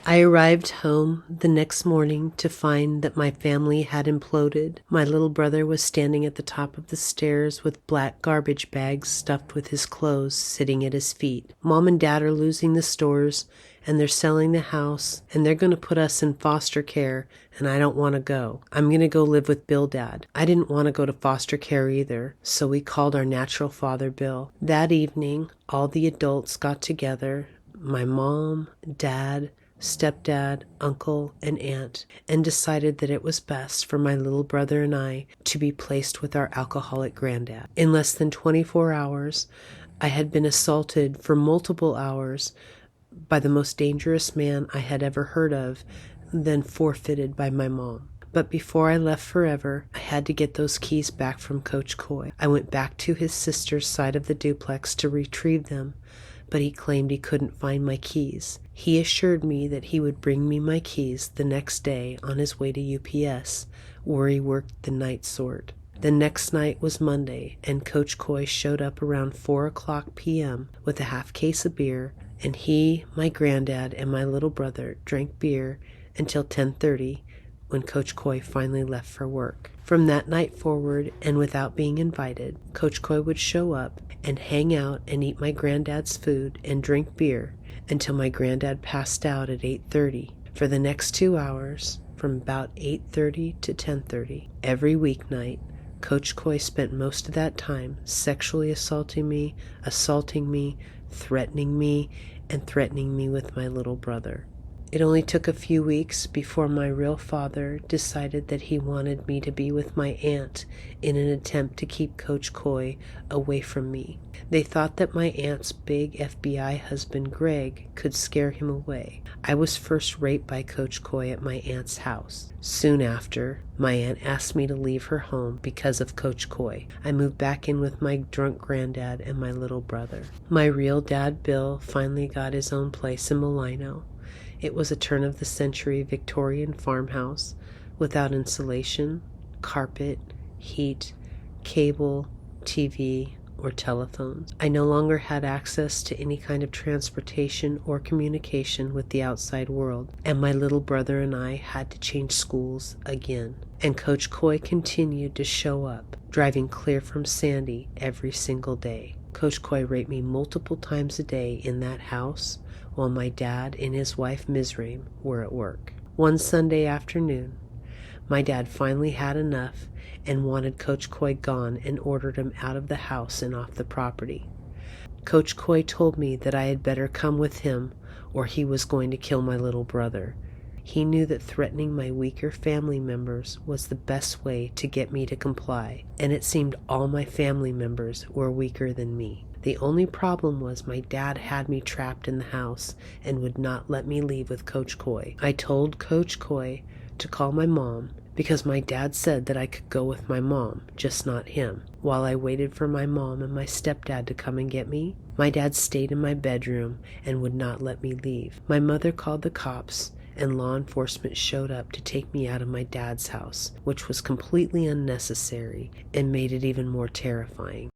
I arrived home the next morning to find that my family had imploded. My little brother was standing at the top of the stairs with black garbage bags stuffed with his clothes sitting at his feet. Mom and Dad are losing the stores, and they're selling the house, and they're going to put us in foster care, and I don't want to go. I'm going to go live with Bill, Dad. I didn't want to go to foster care either, so we called our natural father, Bill. That evening, all the adults got together, my mom, Dad, stepdad, uncle, and aunt, and decided that it was best for my little brother and I to be placed with our alcoholic granddad. In less than 24 hours, I had been assaulted for multiple hours by the most dangerous man I had ever heard of, then forfeited by my mom. But before I left forever, I had to get those keys back from Coach Coy. I went back to his sister's side of the duplex to retrieve them, but he claimed he couldn't find my keys. He assured me that he would bring me my keys the next day on his way to UPS, where he worked the night sort. The next night was Monday, and Coach Coy showed up around 4:00 p.m. with a half case of beer, and he, my granddad, and my little brother drank beer until 10:30, when Coach Coy finally left for work. From that night forward, and without being invited, Coach Coy would show up and hang out and eat my granddad's food and drink beer until my granddad passed out at 8:30. For the next 2 hours, from about 8:30 to 10:30, every weeknight, Coach Coy spent most of that time sexually assaulting me, threatening me, and threatening me with my little brother. It only took a few weeks before my real father decided that he wanted me to be with my aunt in an attempt to keep Coach Coy away from me. They thought that my aunt's big FBI husband, Greg, could scare him away. I was first raped by Coach Coy at my aunt's house. Soon after, my aunt asked me to leave her home because of Coach Coy. I moved back in with my drunk granddad and my little brother. My real dad, Bill, finally got his own place in Malino. It was a turn-of-the-century Victorian farmhouse without insulation, carpet, heat, cable, TV, or telephones. I no longer had access to any kind of transportation or communication with the outside world, and my little brother and I had to change schools again. And Coach Coy continued to show up, driving clear from Sandy every single day. Coach Coy raped me multiple times a day in that house, while my dad and his wife Mizraim were at work. One Sunday afternoon, my dad finally had enough and wanted Coach Coy gone and ordered him out of the house and off the property. Coach Coy told me that I had better come with him or he was going to kill my little brother. He knew that threatening my weaker family members was the best way to get me to comply, and it seemed all my family members were weaker than me. The only problem was my dad had me trapped in the house and would not let me leave with Coach Coy. I told Coach Coy to call my mom because my dad said that I could go with my mom, just not him. While I waited for my mom and my stepdad to come and get me, my dad stayed in my bedroom and would not let me leave. My mother called the cops, and law enforcement showed up to take me out of my dad's house, which was completely unnecessary and made it even more terrifying.